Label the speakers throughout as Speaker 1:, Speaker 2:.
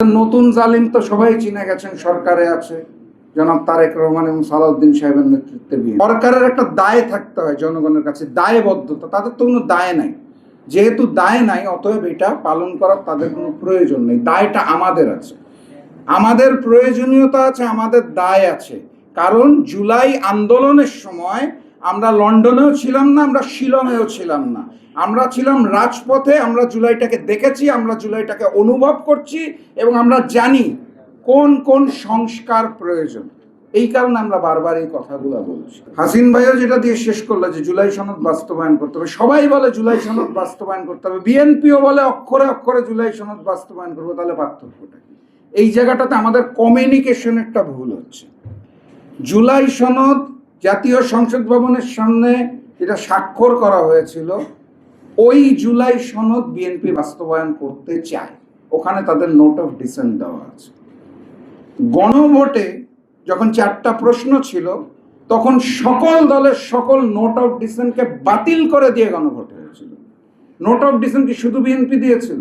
Speaker 1: নতুন জালিম তো সবাই চিনে গেছেন, সরকারে আছে জনাব তারেক রহমান এবং সালাউদ্দিন সাহেবের নেতৃত্বে বিএনপি। সরকারের একটা দায় থাকতে হয় জনগণের কাছে, দায়বদ্ধতা। তাদের তো কোনো দায় নাই, যেহেতু দায় নাই অতএব এটা পালন করার তাদের কোনো প্রয়োজন নেই। দায়টা আমাদের আছে, আমাদের প্রয়োজনীয়তা আছে, আমাদের দায় আছে। কারণ জুলাই আন্দোলনের সময় আমরা লন্ডনেও ছিলাম না, আমরা শিলংয়েও ছিলাম না, আমরা ছিলাম রাজপথে। আমরা জুলাইটাকে দেখেছি, আমরা জুলাইটাকে অনুভব করছি এবং আমরা জানি কোন কোন সংস্কার প্রয়োজন। এই কারণে আমরা বারবার এই কথাগুলো বলছি। হাসিন ভাইও যেটা দিয়ে শেষ করলো যে জুলাই সনদ বাস্তবায়ন করতে হবে, সবাই বলে জুলাই সনদ বাস্তবায়ন করতে হবে, বিএনপিও বলে অক্ষরে অক্ষরে জুলাই সনদ বাস্তবায়ন করবো। তাহলে পার্থক্যটা কি? এই জায়গাটাতে আমাদের কমিউনিকেশন একটা ভুল হচ্ছে। জুলাই সনদ জাতীয় সংসদ ভবনের সামনে যেটা স্বাক্ষর করা হয়েছিল, ওই জুলাই সনদ বিএনপি বাস্তবায়ন করতে চায়, ওখানে তাদের নোট অফ ডিসেন্ট দেওয়া আছে। গণভোটে যখন 4টা প্রশ্ন ছিল, তখন সকল দলের সকল নোট অফ ডিসেন্টকে বাতিল করে দিয়ে গণভোট হয়েছিল। নোট অফ ডিসেন্ট কি শুধু বিএনপি দিয়েছিল?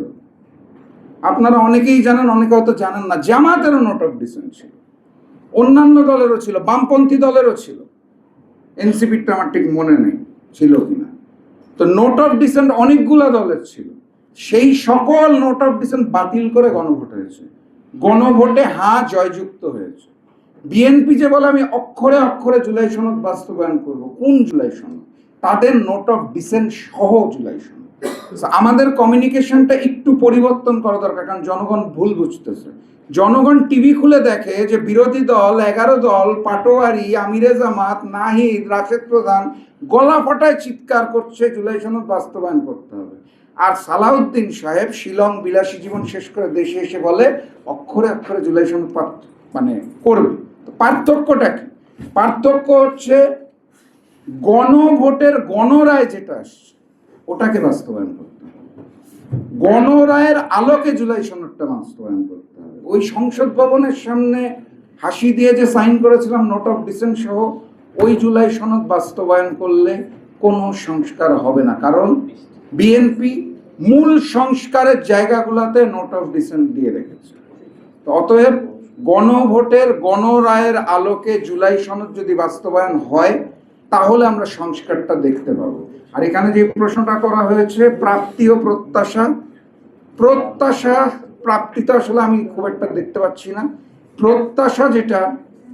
Speaker 1: আপনারা অনেকেই জানেন, অনেকে হয়তো জানেন না, জামাতেরও নোট অফ ডিসেন্ট ছিল, অন্যান্য দলেরও ছিল, বামপন্থী দলেরও ছিল। এনসিপিটা আমার ঠিক মনে নেই ছিল কিনা। তো নোট অফ ডিসেন্ট অনেকগুলো দলের ছিল, সেই সকল নোট অফ ডিসেন্ট বাতিল করে গণভোট হয়েছে। গণভোটে হ্যাঁ জয়যুক্ত হয়েছে। বিএনপি যে বলে আমি অক্ষরে অক্ষরে জুলাই সনদ বাস্তবায়ন করব, কোন জুলাই সনদ? তাদের নোট অফ ডিসেন্ট সহ জুলাই সনদ। আমাদের কমিউনিকেশনটা একটু পরিবর্তন করা দরকার, কারণ জনগণ ভুল বুঝতেছে। জনগণ টিভি খুলে দেখে যে বিরোধী দল 11 দল, পাটোয়ারি, আমিরে জামাত, নাহিদ, রাশেদ প্রধান গলা ফাটায় চিৎকার করছে জুলাই সনদ বাস্তবায়ন করতে হবে। আর সালাউদ্দিন সাহেব শিলং বিলাসী জীবন শেষ করে দেশে এসে বলে অক্ষরে অক্ষরে জুলাই সনদ মানে করবে। তো পার্থক্যটা কি? পার্থক্য হচ্ছে গণভোটের গণরায় যেটা আসছে ওটাকে বাস্তবায়ন করতে হবে, গণরায়ের আলোকে জুলাই সনদটা বাস্তবায়ন করতে হবে। ওই সংসদ ভবনের সামনে হাসি দিয়ে যে সাইন করেছিলাম নোট অফ ডিসেন্ট সহ, ওই জুলাই সনদ বাস্তবায়ন করলে কোনো সংস্কার হবে না, কারণ বিএনপি মূল সংস্কারের জায়গাগুলোতে নোট অফ ডিসেন্ট দিয়ে রেখেছে। তো অতএব গণভোটের গণরায়ের আলোকে জুলাই সনদ যদি বাস্তবায়ন হয়, তাহলে আমরা সংস্কারটা দেখতে পাবো। আর এখানে যে প্রশ্নটা করা হয়েছে প্রাপ্তি ও প্রত্যাশা, প্রাপ্তিটা আসলে আমি খুব একটা দেখতে পাচ্ছি না। প্রত্যাশা যেটা,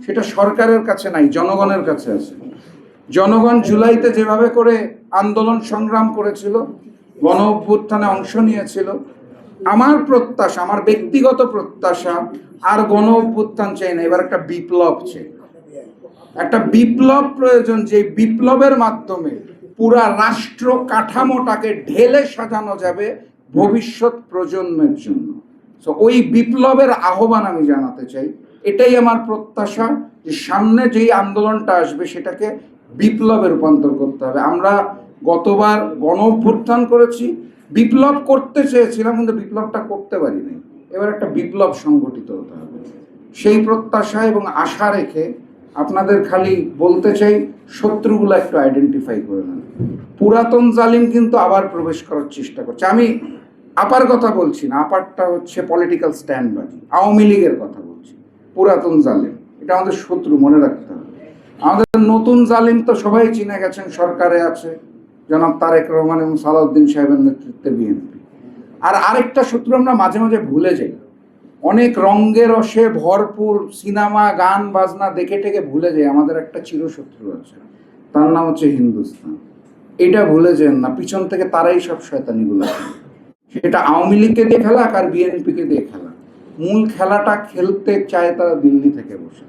Speaker 1: সেটা সরকারের কাছে নাই, জনগণের কাছে আছে। জনগণ জুলাইতে যেভাবে করে আন্দোলন সংগ্রাম করেছিল, গণ অভ্যুত্থানে অংশ নিয়েছিল, আমার প্রত্যাশা, আমার ব্যক্তিগত প্রত্যাশা, আর গণ অভ্যুত্থান চাই না, এবার একটা বিপ্লব চাই। একটা বিপ্লব প্রয়োজন, যে বিপ্লবের মাধ্যমে পুরা রাষ্ট্র কাঠামোটাকে ঢেলে সাজানো যাবে ভবিষ্যৎ প্রজন্মের জন্য। তো ওই বিপ্লবের আহ্বান আমি জানাতে চাই। এটাই আমার প্রত্যাশা, যে সামনে যেই আন্দোলনটা আসবে সেটাকে বিপ্লবে রূপান্তর করতে হবে। আমরা গতবার গণ অভ্যুত্থান করেছি, বিপ্লব করতে চেয়েছিলাম, কিন্তু বিপ্লবটা করতে পারিনি। এবার একটা বিপ্লব সংগঠিত হতে হবে। সেই প্রত্যাশা এবং আশা রেখে আপনাদের খালি বলতে চাই, শত্রুগুলো একটু আইডেন্টিফাই করে নেন। পুরাতন জালিম কিন্তু আবার প্রবেশ করার চেষ্টা করছে। আমি আপার কথা বলছি না, আপারটা হচ্ছে পলিটিক্যাল স্ট্যান্ডবাজি, আওয়ামী লীগের কথা বলছি। পুরাতন জালিম এটা আমাদের শত্রু, মনে রাখতে হবে। আমাদের নতুন জালিম তো সবাই চিনে গেছেন, সরকারে আছে জনাব তারেক রহমান এবং সালাউদ্দিন সাহেবের নেতৃত্বে বিএনপি। আর আরেকটা শত্রু আমরা মাঝে মাঝে ভুলে যাই, অনেক রঙ্গে রসে ভরপুর সিনেমা গান বাজনা দেখে টেকে ভুলে যাই আমাদের একটা চিরশত্রু আছে, তার নাম হচ্ছে হিন্দুস্তান। এটা ভুলে যান না, পিছন থেকে তারাই সব শয়তানিগুলো। সেটা আওয়ামী লীগকে দিয়ে খেলা আর বিএনপিকে দিয়ে খেলা। মূল খেলাটা খেলতে চায় তারা দিল্লি থেকে বসে।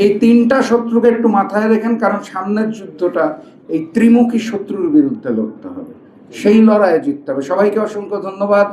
Speaker 1: এই 3টা শত্রুকে একটু মাথায় রেখেন, কারণ সামনের যুদ্ধটা এই ত্রিমুখী শত্রুর বিরুদ্ধে লড়তে হবে, সেই লড়াইয়ে জিততে হবে। সবাইকে অসংখ্য ধন্যবাদ।